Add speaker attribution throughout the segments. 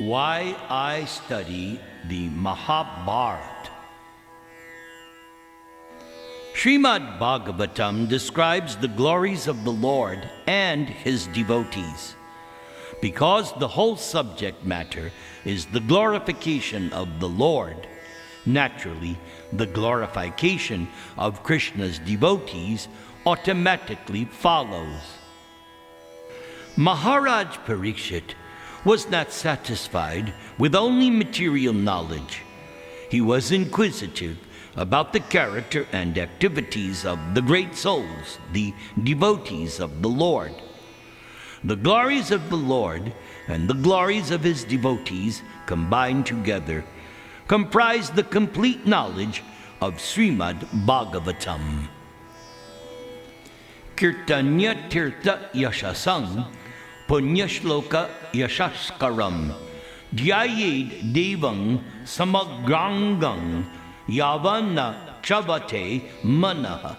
Speaker 1: Why I study the Maha-Bharata. Srimad Bhagavatam describes the glories of the Lord and his devotees. Because the whole subject matter is the glorification of the Lord, naturally, the glorification of Krishna's devotees automatically follows. Maharaj Parikshit was not satisfied with only material knowledge. He was inquisitive about the character and activities of the great souls, the devotees of the Lord. The glories of the Lord and the glories of his devotees combined together comprise the complete knowledge of Srimad Bhagavatam. Kirtanya Tirtha Yashasang Punyashloka Yashaskaram Dhyayed Devang Samagrangang Yavana Chavate Manaha.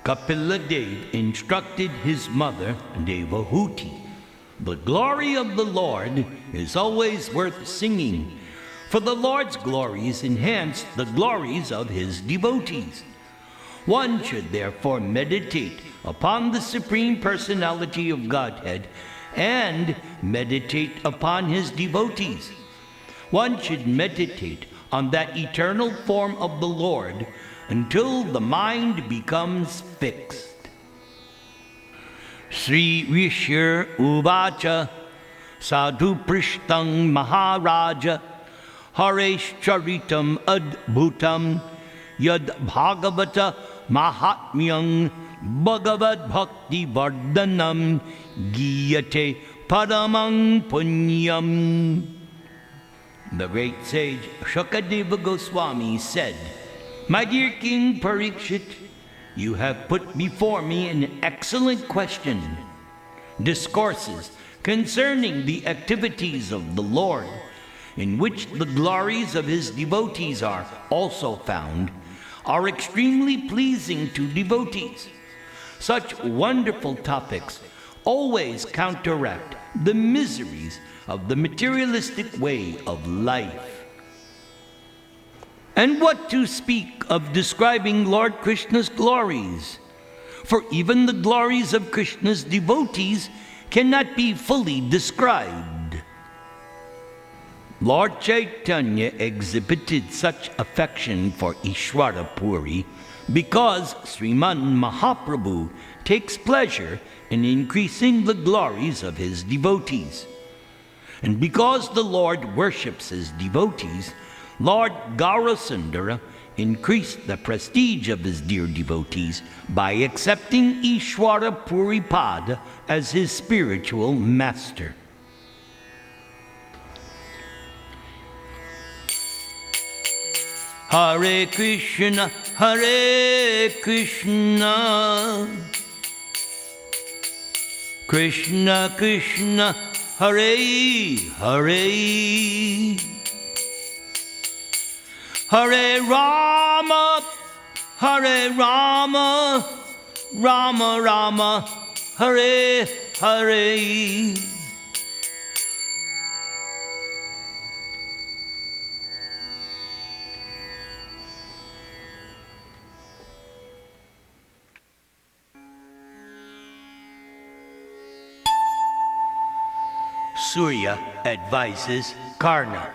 Speaker 1: Kapila Dev instructed his mother, Devahuti, "The glory of the Lord is always worth singing, for the Lord's glories enhance the glories of his devotees. One should therefore meditate upon the Supreme Personality of Godhead and meditate upon his devotees. One should meditate on that eternal form of the Lord until the mind becomes fixed." Sri Rishir Uvacha Sadhu Prishtang Maharaja Haresh Charitam Adbhutam Yad Bhagavata Mahatmyang Bhagavad Bhakti Vardhanam Giyate Paramang Punyam. The great sage Shukadeva Goswami said, "My dear King Parikshit, you have put before me an excellent question. Discourses concerning the activities of the Lord, in which the glories of his devotees are also found, are extremely pleasing to devotees. Such wonderful topics always counteract the miseries of the materialistic way of life." And what to speak of describing Lord Krishna's glories? For even the glories of Krishna's devotees cannot be fully described. Lord Chaitanya exhibited such affection for Ishwara Puri because Sriman Mahaprabhu takes pleasure in increasing the glories of his devotees. And because the Lord worships his devotees, Lord Gaurasundara increased the prestige of his dear devotees by accepting Ishwara Puripada as his spiritual master. Hare Krishna, Hare Krishna, Krishna Krishna, Hare Hare, Hare Rama, Hare Rama, Rama Rama, Hare Hare. Surya advises Karna.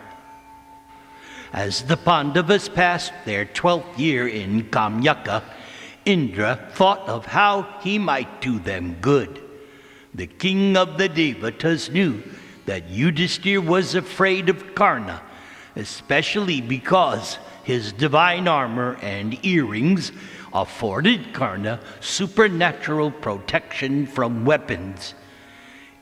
Speaker 1: As the Pandavas passed their 12th year in Kamyaka, Indra thought of how he might do them good. The king of the Devatas knew that Yudhishthir was afraid of Karna, especially because his divine armor and earrings afforded Karna supernatural protection from weapons.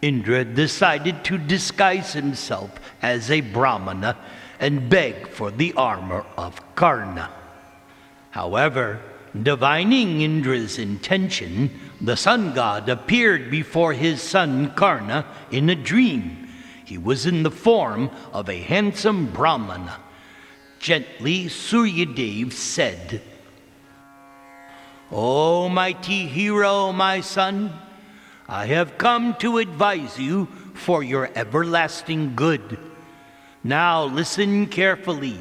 Speaker 1: Indra decided to disguise himself as a Brahmana and beg for the armor of Karna. However, divining Indra's intention, the sun god appeared before his son Karna in a dream. He was in the form of a handsome Brahmana. Gently, Suryadev said, "O mighty hero, my son, I have come to advise you for your everlasting good. Now listen carefully.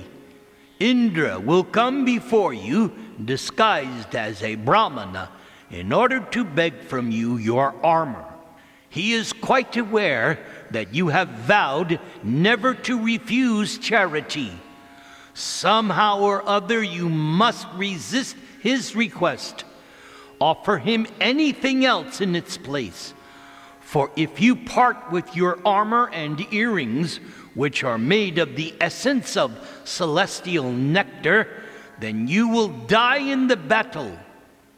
Speaker 1: Indra will come before you disguised as a Brahmana in order to beg from you your armor. He is quite aware that you have vowed never to refuse charity. Somehow or other you must resist his request. Offer him anything else in its place. For if you part with your armor and earrings, which are made of the essence of celestial nectar, then you will die in the battle.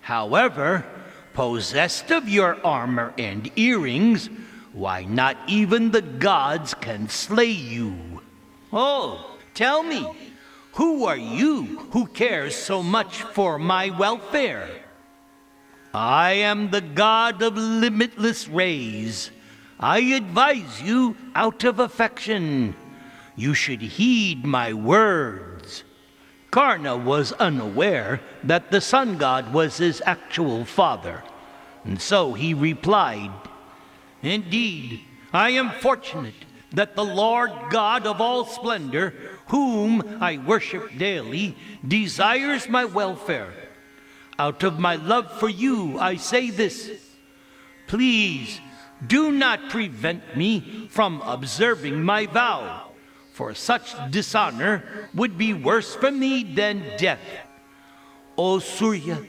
Speaker 1: However, possessed of your armor and earrings, why, not even the gods can slay you. Oh, tell me, who are you who cares so much for my welfare? I am the god of limitless rays. I advise you out of affection. You should heed my words. Karna was unaware that the sun god was his actual father, and so he replied, "Indeed, I am fortunate that the Lord God of all splendor, whom I worship daily, desires my welfare. Out of my love for you, I say this. Please, do not prevent me from observing my vow, for such dishonor would be worse for me than death. O Surya,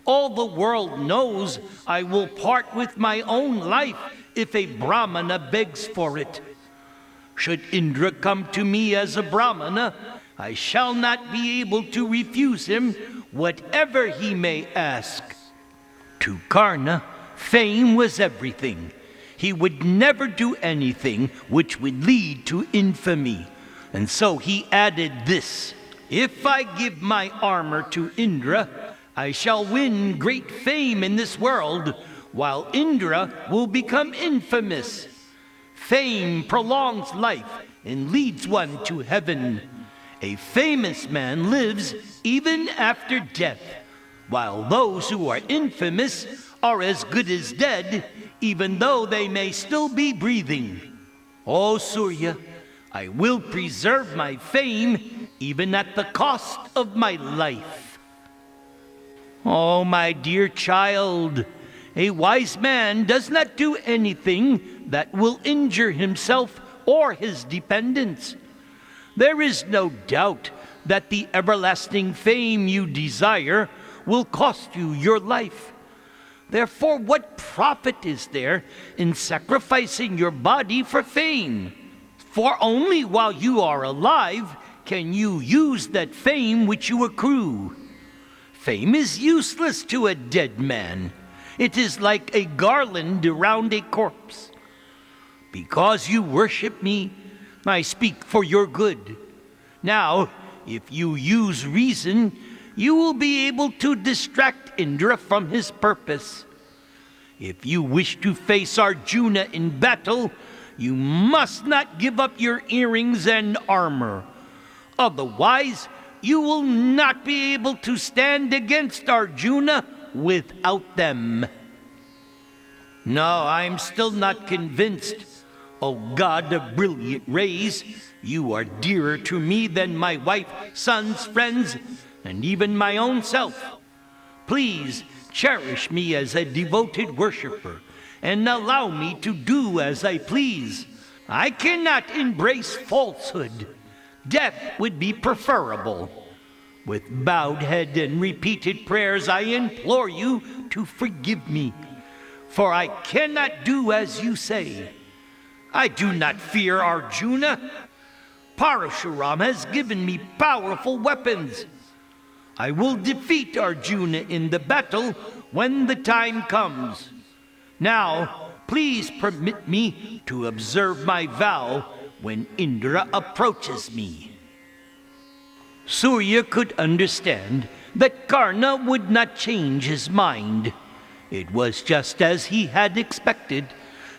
Speaker 1: all the world knows I will part with my own life if a Brahmana begs for it. Should Indra come to me as a Brahmana, I shall not be able to refuse him whatever he may ask." To Karna, fame was everything. He would never do anything which would lead to infamy. And so he added this: "If I give my armor to Indra, I shall win great fame in this world, while Indra will become infamous. Fame prolongs life and leads one to heaven. A famous man lives even after death, while those who are infamous are as good as dead, even though they may still be breathing. O Surya, I will preserve my fame even at the cost of my life." Oh, my dear child, a wise man does not do anything that will injure himself or his dependents. There is no doubt that the everlasting fame you desire will cost you your life. Therefore, what profit is there in sacrificing your body for fame? For only while you are alive can you use that fame which you accrue. Fame is useless to a dead man. It is like a garland around a corpse. Because you worship me, I speak for your good. Now, if you use reason, you will be able to distract Indra from his purpose. If you wish to face Arjuna in battle, you must not give up your earrings and armor. Otherwise, you will not be able to stand against Arjuna without them." No, I'm still not convinced. O God of brilliant rays, you are dearer to me than my wife, sons, friends, and even my own self. Please cherish me as a devoted worshiper and allow me to do as I please. I cannot embrace falsehood. Death would be preferable. With bowed head and repeated prayers, I implore you to forgive me, for I cannot do as you say. I do not fear Arjuna. Parashuram has given me powerful weapons. I will defeat Arjuna in the battle when the time comes. Now, please permit me to observe my vow when Indra approaches me." Surya could understand that Karna would not change his mind. It was just as he had expected,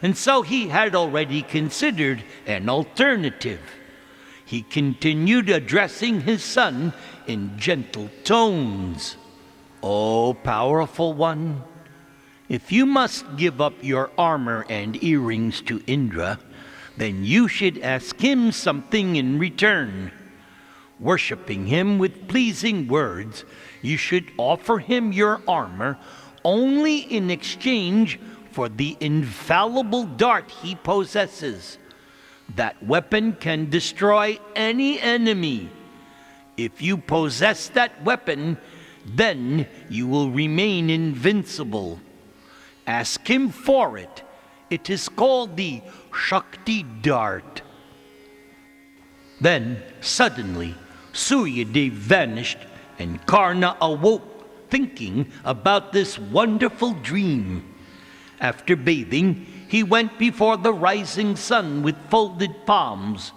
Speaker 1: and so he had already considered an alternative. He continued addressing his son in gentle tones. "O powerful one, if you must give up your armor and earrings to Indra, then you should ask him something in return. Worshipping him with pleasing words, you should offer him your armor only in exchange for the infallible dart he possesses. That weapon can destroy any enemy. If you possess that weapon, then you will remain invincible. Ask him for it. It is called the Shakti Dart. Then, suddenly, Suryadev vanished, and Karna awoke, thinking about this wonderful dream. After bathing, he went before the rising sun with folded palms.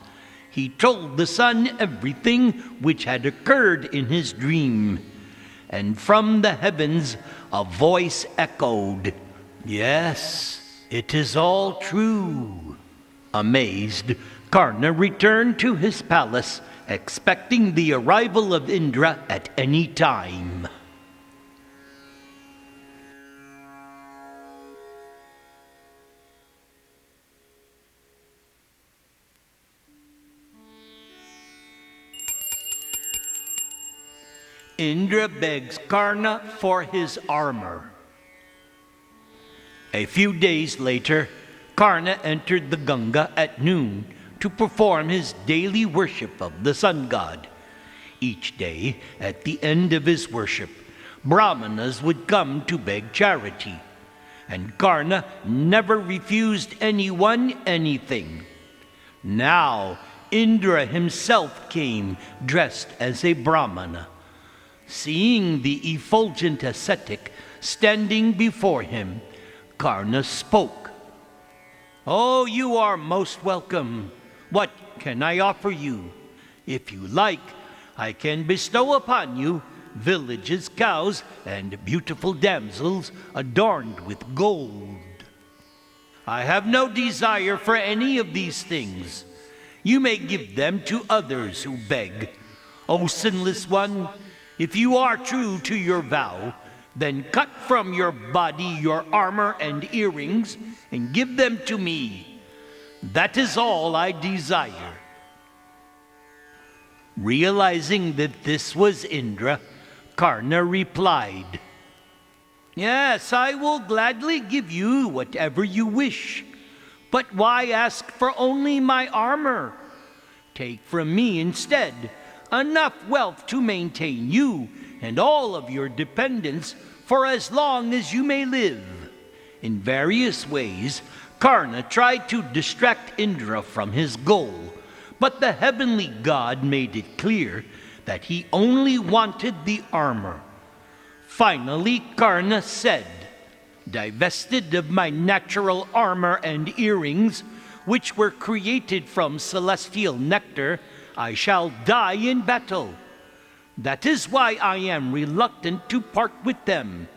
Speaker 1: He told the sun everything which had occurred in his dream. And from the heavens a voice echoed, "Yes, it is all true." Amazed, Karna returned to his palace, expecting the arrival of Indra at any time. Indra begs Karna for his armor. A few days later, Karna entered the Ganga at noon to perform his daily worship of the sun god. Each day, at the end of his worship, Brahmanas would come to beg charity, and Karna never refused anyone anything. Now, Indra himself came dressed as a Brahmana. Seeing the effulgent ascetic standing before him, Karna spoke. "Oh, you are most welcome. What can I offer you? If you like, I can bestow upon you villages, cows, and beautiful damsels adorned with gold." "I have no desire for any of these things. You may give them to others who beg. O sinless one, if you are true to your vow, then cut from your body your armor and earrings and give them to me. That is all I desire." Realizing that this was Indra, Karna replied, "Yes, I will gladly give you whatever you wish. But why ask for only my armor? Take from me instead enough wealth to maintain you and all of your dependents for as long as you may live." In various ways, Karna tried to distract Indra from his goal, but the heavenly god made it clear that he only wanted the armor. Finally, Karna said, "Divested of my natural armor and earrings, which were created from celestial nectar, I shall die in battle. That is why I am reluctant to part with them.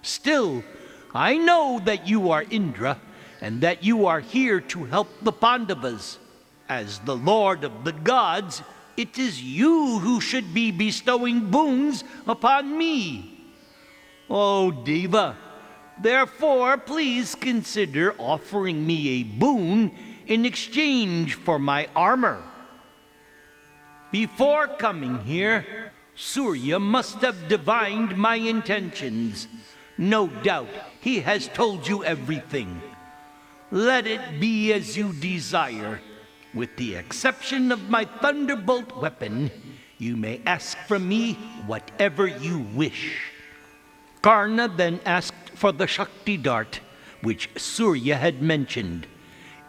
Speaker 1: Still, I know that you are Indra, and that you are here to help the Pandavas. As the Lord of the gods, it is you who should be bestowing boons upon me. O Deva, therefore please consider offering me a boon in exchange for my armor." Before coming here, Surya must have divined my intentions. No doubt he has told you everything. Let it be as you desire. With the exception of my thunderbolt weapon, you may ask from me whatever you wish. Karna then asked for the Shakti dart, which Surya had mentioned.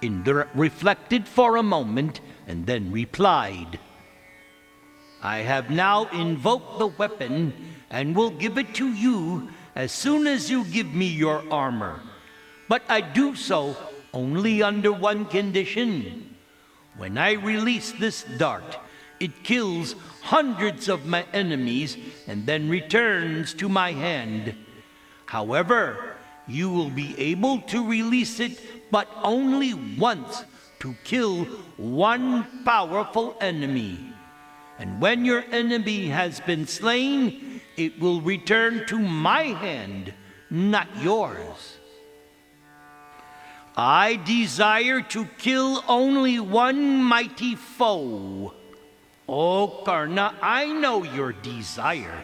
Speaker 1: Indra reflected for a moment and then replied, "I have now invoked the weapon and will give it to you as soon as you give me your armor. But I do so only under one condition. When I release this dart, it kills hundreds of my enemies and then returns to my hand. However, you will be able to release it but only once to kill one powerful enemy. And when your enemy has been slain, it will return to my hand, not yours." I desire to kill only one mighty foe. Oh, Karna, I know your desire,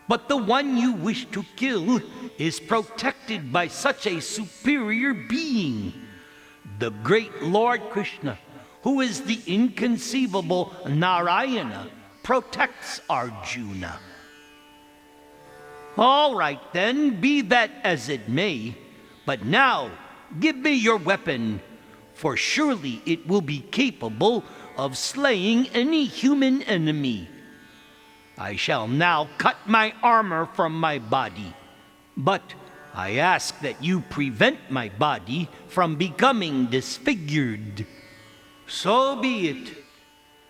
Speaker 1: but the one you wish to kill is protected by such a superior being. The great Lord Krishna, who is the inconceivable Narayana, protects Arjuna. All right then, be that as it may, but now give me your weapon, for surely it will be capable of slaying any human enemy. I shall now cut my armor from my body, but I ask that you prevent my body from becoming disfigured. So be it.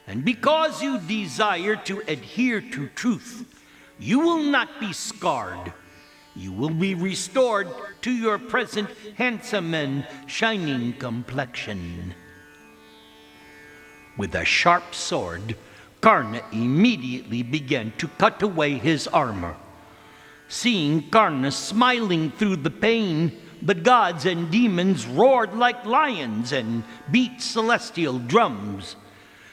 Speaker 1: And because you desire to adhere to truth, you will not be scarred. You will be restored to your present handsome and shining complexion. With a sharp sword, Karna immediately began to cut away his armor. Seeing Karna smiling through the pain, the gods and demons roared like lions and beat celestial drums.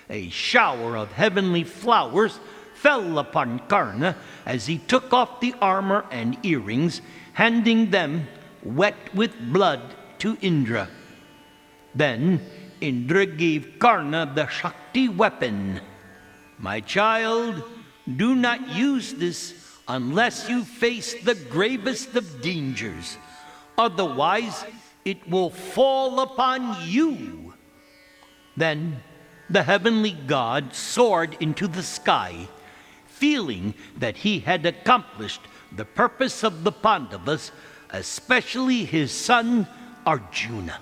Speaker 1: A shower of heavenly flowers fell upon Karna as he took off the armor and earrings, handing them, wet with blood, to Indra. Then Indra gave Karna the Shakti weapon. My child, do not use this unless you face the gravest of dangers. Otherwise, it will fall upon you. Then the heavenly god soared into the sky, feeling that he had accomplished the purpose of the Pandavas, especially his son Arjuna.